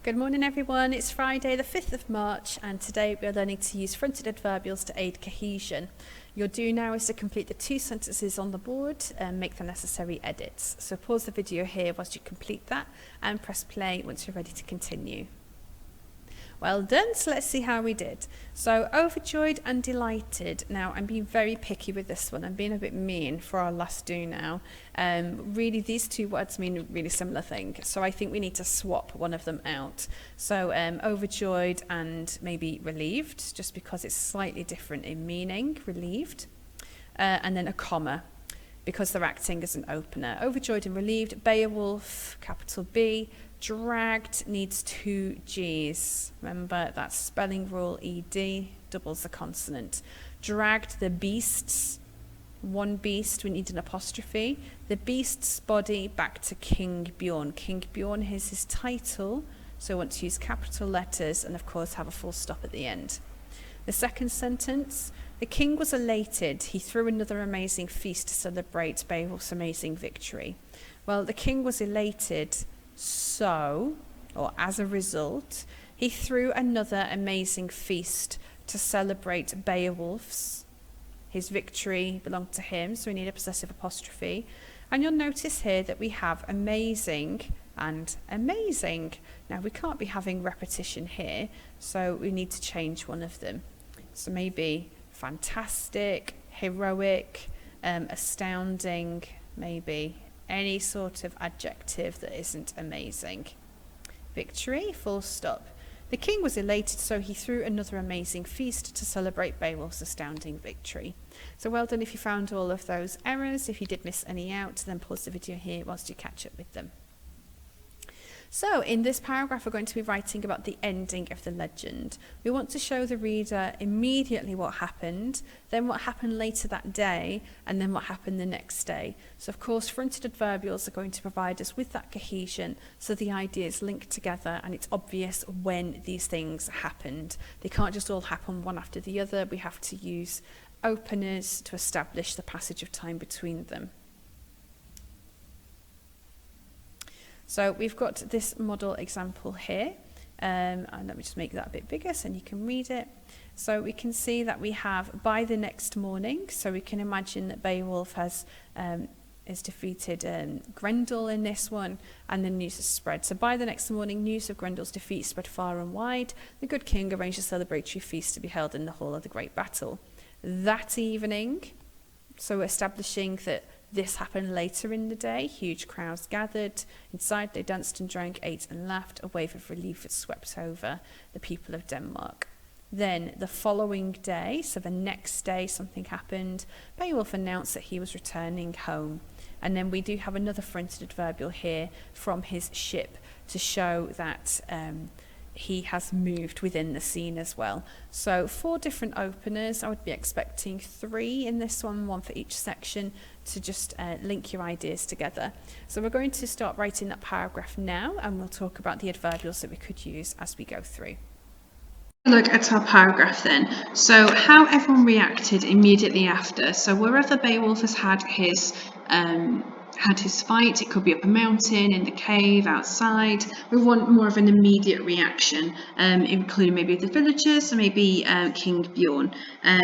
Good morning everyone, it's Friday the 5th of March and today we are learning to use fronted adverbials to aid cohesion. Your do now is to complete the 2 sentences on the board and make the necessary edits. So pause the video here whilst you complete that and press play once you're ready to continue. Well done, so let's see how we did. So overjoyed and delighted. Now I'm being very picky with this one. I'm being a bit mean for our last do now. Really these two words mean a really similar thing. So I think we need to swap one of them out. So overjoyed and maybe relieved, just because it's slightly different in meaning, relieved. And then a comma, because they're acting as an opener. Overjoyed and relieved, Beowulf, capital B. Dragged needs 2 G's. Remember, that's spelling rule ED, doubles the consonant. Dragged the beasts, 1 beast, we need an apostrophe. The beast's body back to King Bjorn. King Bjorn is his title, so we want to use capital letters and of course have a full stop at the end. The second sentence, the king was elated. He threw another amazing feast to celebrate Beowulf's amazing victory. Well, the king was elated. So, or as a result, he threw another amazing feast to celebrate Beowulf's. His victory belonged to him, so we need a possessive apostrophe. And you'll notice here that we have amazing and amazing. Now, we can't be having repetition here, so we need to change one of them. So maybe fantastic, heroic, astounding, maybe. Any sort of adjective that isn't amazing. Victory, full stop. The king was elated, so he threw another amazing feast to celebrate Beowulf's astounding victory. So well done if you found all of those errors. If you did miss any out, then pause the video here whilst you catch up with them. So in this paragraph, we're going to be writing about the ending of the legend. We want to show the reader immediately what happened, then what happened later that day, and then what happened the next day. So of course, fronted adverbials are going to provide us with that cohesion, so the ideas link together and it's obvious when these things happened. They can't just all happen one after the other. We have to use openers to establish the passage of time between them. So we've got this model example here, and let me just make that a bit bigger so you can read it. So we can see that we have by the next morning, so we can imagine that Beowulf has defeated Grendel in this one, and the news has spread. So by the next morning, news of Grendel's defeat spread far and wide. The good king arranged a celebratory feast to be held in the hall of the great battle. That evening, so establishing that this happened later in the day. Huge crowds gathered. Inside they danced and drank, ate and laughed. A wave of relief had swept over the people of Denmark. Then the following day, so the next day, something happened. Beowulf announced that he was returning home. And then we do have another fronted adverbial here from his ship to show that he has moved within the scene as well. So 4 different openers. I would be expecting 3 in this one for each section, to just link your ideas together. So we're going to start writing that paragraph now, and we'll talk about the adverbials that we could use as we go through. Look at our paragraph then. So how everyone reacted immediately after. So wherever Beowulf has had his fight, it could be up a mountain, in the cave, outside. We want more of an immediate reaction, including maybe the villagers, or maybe King Bjorn.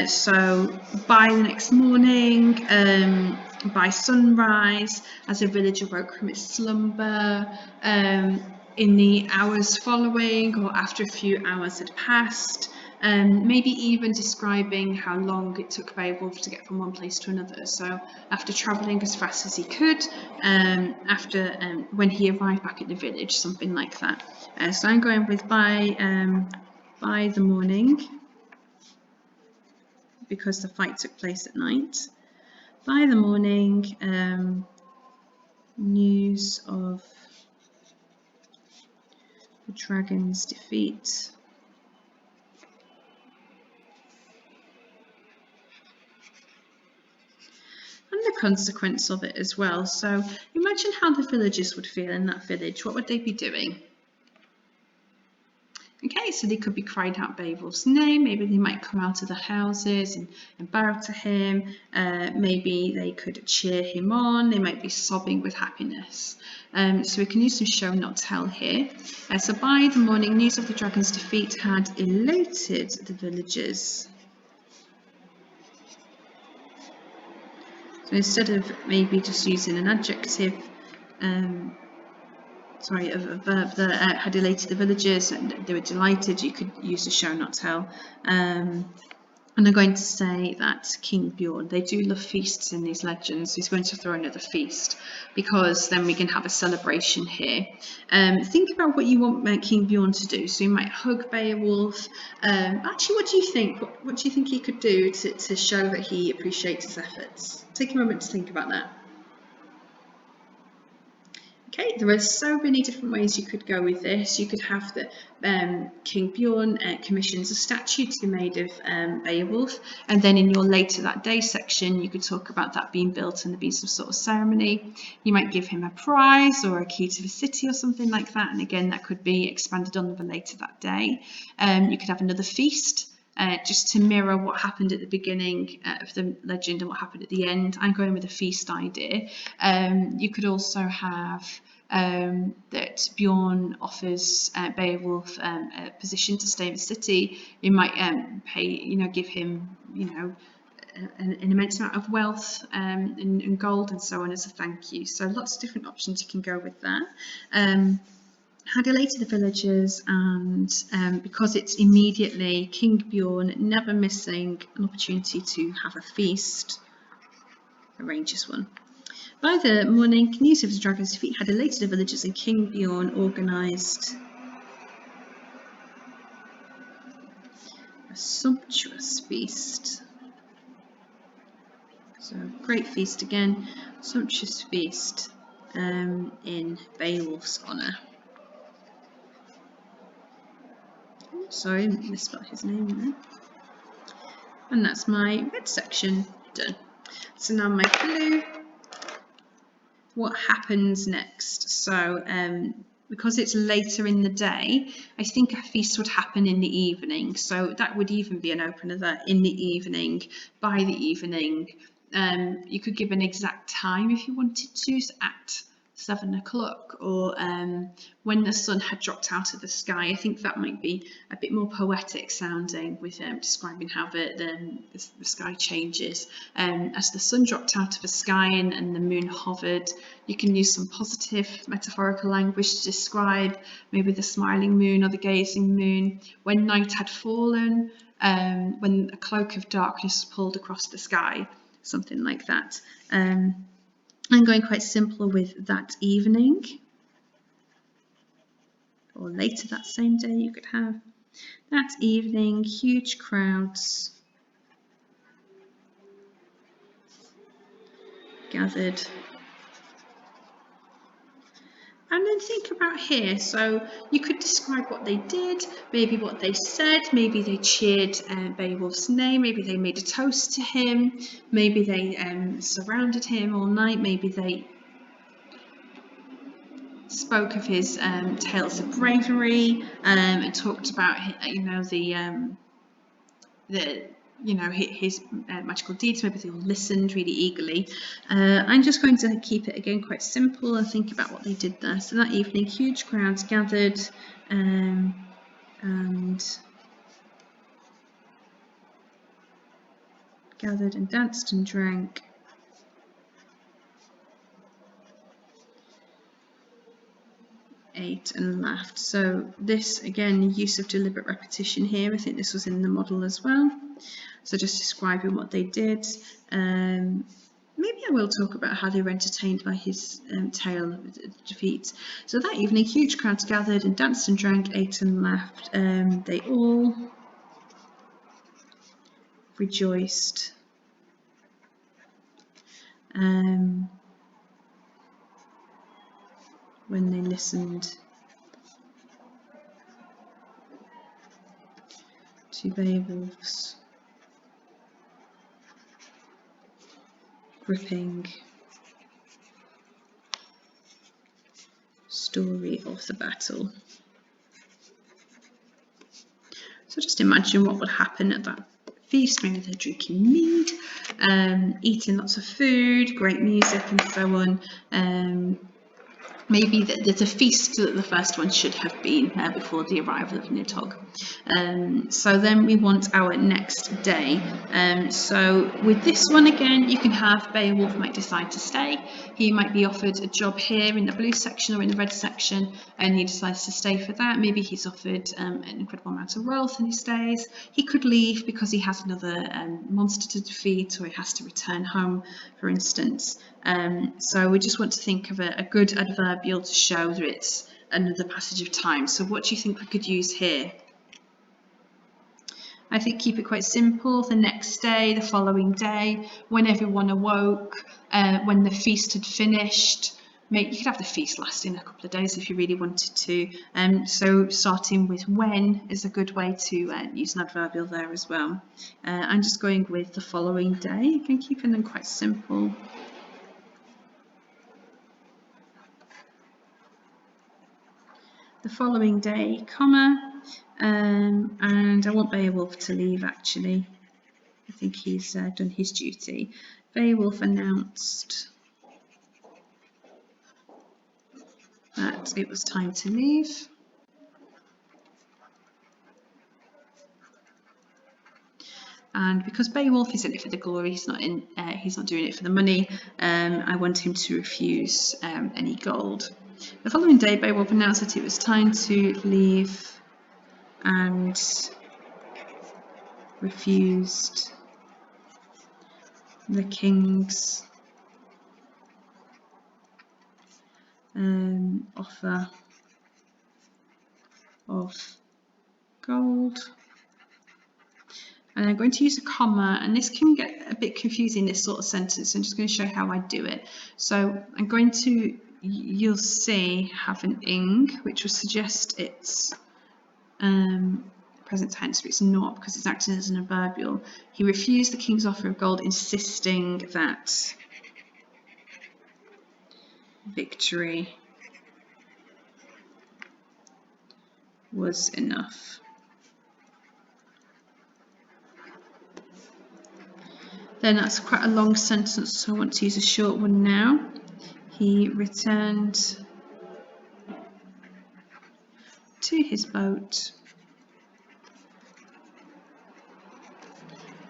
So by the next morning, by sunrise, as a villager woke from its slumber, in the hours following or after a few hours had passed, maybe even describing how long it took Beowulf to get from one place to another. So after travelling as fast as he could, when he arrived back at the village, something like that. So I'm going with by the morning, because the fight took place at night. By the morning, news of the dragon's defeat and the consequence of it as well. So imagine how the villagers would feel in that village. What would they be doing? Okay, so they could be crying out Beowulf's name. Maybe they might come out of the houses and bow to him. Maybe they could cheer him on. They might be sobbing with happiness. So we can use some show not tell here. So by the morning, news of the dragon's defeat had elated the villagers. So instead of maybe just using an adjective, a verb that had elated the villagers and they were delighted, you could use a show not tell. And I'm going to say that King Bjorn, they do love feasts in these legends. He's going to throw another feast because then we can have a celebration here. Think about what you want King Bjorn to do. So you might hug Beowulf. Actually, what do you think? What do you think he could do to show that he appreciates his efforts? Take a moment to think about that. Okay, there are so many different ways you could go with this. You could have the King Bjorn commissions a statue to be made of Beowulf, and then in your later that day section, you could talk about that being built and there being some sort of ceremony. You might give him a prize or a key to the city or something like that, and again, that could be expanded on the later that day. You could have another feast. Just to mirror what happened at the beginning of the legend and what happened at the end. I'm going with a feast idea. You could also have that Bjorn offers Beowulf a position to stay in the city. You might give him, an immense amount of wealth and gold and so on as a thank you. So lots of different options you can go with that. Had elated the villagers, and because it's immediately King Bjorn, never missing an opportunity to have a feast, arranges one. By the morning, news of the dragon's defeat had elated the villagers, and King Bjorn organised a sumptuous feast. So great feast again, sumptuous feast in Beowulf's honour. Sorry, misspelled his name there. And that's my red section done. So now my blue. What happens next? So because it's later in the day, I think a feast would happen in the evening. So that would even be an opener that in the evening, by the evening, you could give an exact time if you wanted to, so at 7 o'clock, or when the sun had dropped out of the sky. I think that might be a bit more poetic sounding, with describing how the sky changes. As the sun dropped out of the sky and the moon hovered, you can use some positive metaphorical language to describe maybe the smiling moon or the gazing moon. When night had fallen, when a cloak of darkness pulled across the sky, something like that. I'm going quite simple with that evening, or later that same day. You could have that evening, huge crowds gathered. And then think about here, so you could describe what they did, maybe what they said, maybe they cheered Beowulf's name, maybe they made a toast to him, maybe they surrounded him all night, maybe they spoke of his tales of bravery and talked about his magical deeds. Maybe they all listened really eagerly. I'm just going to keep it again quite simple and think about what they did there. So that evening, huge crowds gathered and danced and drank. Ate and laughed. So this, again, use of deliberate repetition here. I think this was in the model as well. So just describing what they did. Maybe I will talk about how they were entertained by his tale of defeat. So that evening, huge crowds gathered and danced and drank, ate and laughed. They all rejoiced. When they listened to Beowulf's gripping story of the battle. So just imagine what would happen at that feast. Maybe they're drinking mead, eating lots of food, great music and so on. Maybe there's a feast that the first one should have been before the arrival of Nidhogg. So then we want our next day. So with this one again, you can have Beowulf might decide to stay. He might be offered a job here in the blue section or in the red section, and he decides to stay for that. Maybe he's offered an incredible amount of wealth and he stays. He could leave because he has another monster to defeat, or he has to return home, for instance. So we just want to think of a good adverbial to show that it's another passage of time. So what do you think we could use here? I think keep it quite simple. The next day, the following day, when everyone awoke, when the feast had finished. You could have the feast lasting a couple of days if you really wanted to. So starting with when is a good way to use an adverbial there as well. I'm just going with the following day, again keeping them quite simple. The following day, comma, and I want Beowulf to leave actually. I think he's done his duty. Beowulf announced that it was time to leave. And because Beowulf is in it for the glory, he's not doing it for the money. I want him to refuse any gold. The following day, Beowulf announced that it was time to leave and refused the king's offer of gold. And I'm going to use a comma, and this can get a bit confusing, this sort of sentence. I'm just going to show how I do it. So I'm going to, you'll see, have an ing, which will suggest it's present tense, but it's not because it's acting as an adverbial. He refused the king's offer of gold, insisting that victory was enough. Then that's quite a long sentence, so I want to use a short one now. He returned to his boat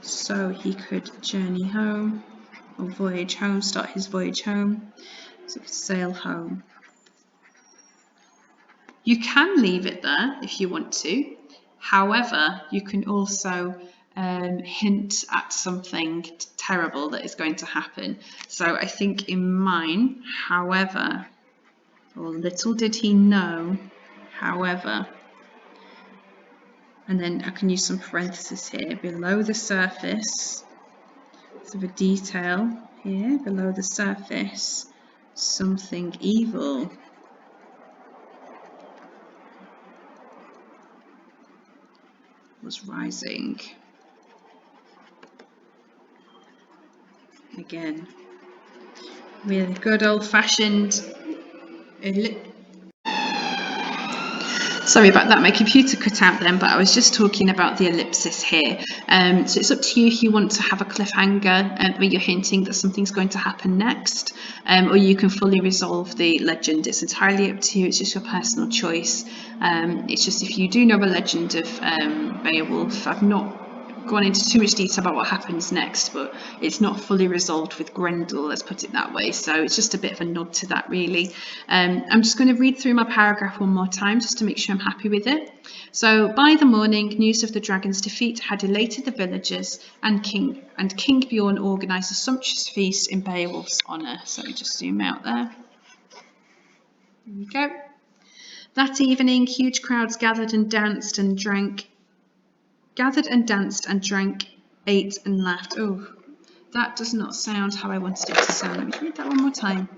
so he could journey home, or voyage home, start his voyage home, so he could sail home. You can leave it there if you want to. However, you can also hint at something terrible that is going to happen. So I think in mine, however, or little did he know, however, and then I can use some parentheses here, below the surface, so the detail here, below the surface, something evil was rising. Again, really good old-fashioned Sorry about that, my computer cut out then, but I was just talking about the ellipsis here. So it's up to you if you want to have a cliffhanger where you're hinting that something's going to happen next, or you can fully resolve the legend. It's entirely up to you, it's just your personal choice. It's just if you do know the legend of Beowulf, I've not gone into too much detail about what happens next, but it's not fully resolved with Grendel, let's put it that way, so it's just a bit of a nod to that really. I'm just going to read through my paragraph one more time just to make sure I'm happy with it. So, by the morning, news of the dragon's defeat had elated the villagers, and King Bjorn organised a sumptuous feast in Beowulf's honour. So let me just zoom out there. There we go. That evening, huge crowds gathered and danced, ate and laughed. Oh, that does not sound how I wanted it to sound. Let me read that one more time.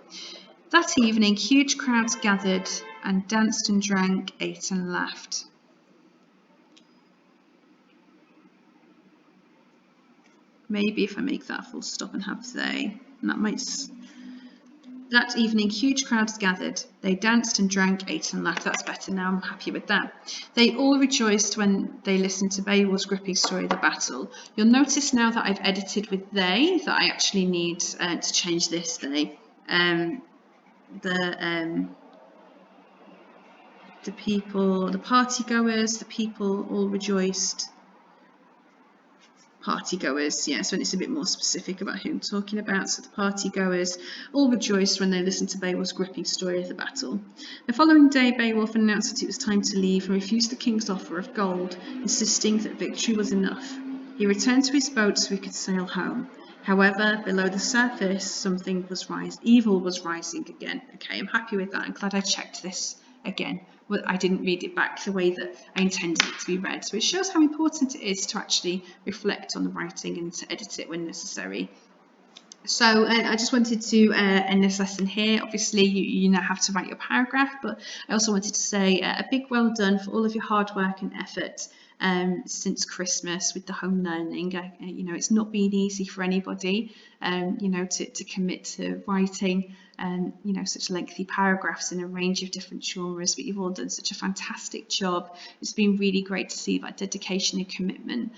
That evening, huge crowds gathered and danced and drank, ate and laughed. Maybe if I make that full stop and have they, and that might That evening, huge crowds gathered. They danced and drank, ate and laughed. That's better now, I'm happy with that. They all rejoiced when they listened to Beowulf's gripping story of the battle. You'll notice now that I've edited with they, that I actually need to change this they. The people, the partygoers, the people all rejoiced. Partygoers, yes, when it's a bit more specific about who I'm talking about. So the partygoers all rejoiced when they listened to Beowulf's gripping story of the battle. The following day, Beowulf announced that it was time to leave and refused the king's offer of gold, insisting that victory was enough. He returned to his boat so he could sail home. However, below the surface, evil was rising again. Okay, I'm happy with that. I'm glad I checked this again. Well, I didn't read it back the way that I intended it to be read. So it shows how important it is to actually reflect on the writing and to edit it when necessary. So I just wanted to end this lesson here. Obviously, you now have to write your paragraph, but I also wanted to say a big well done for all of your hard work and effort since Christmas with the home learning. You know, it's not been easy for anybody, you know, to commit to writing you know, such lengthy paragraphs in a range of different genres, but you've all done such a fantastic job. It's been really great to see that dedication and commitment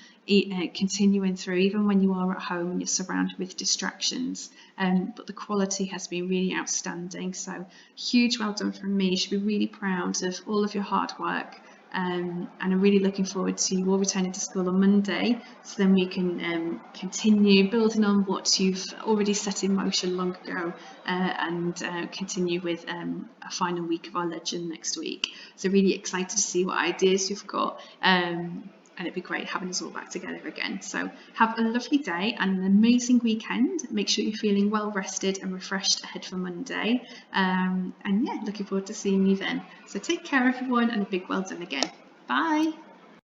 continuing through, even when you are at home and you're surrounded with distractions. But the quality has been really outstanding. So huge well done from me. You should be really proud of all of your hard work. And I'm really looking forward to you all returning to school on Monday, so then we can continue building on what you've already set in motion long ago and continue with a final week of our legend next week. So really excited to see what ideas you've got, and it'd be great having us all back together again. So have a lovely day and an amazing weekend. Make sure you're feeling well rested and refreshed ahead for Monday. And yeah, looking forward to seeing you then. So take care everyone, and a big well done again. Bye.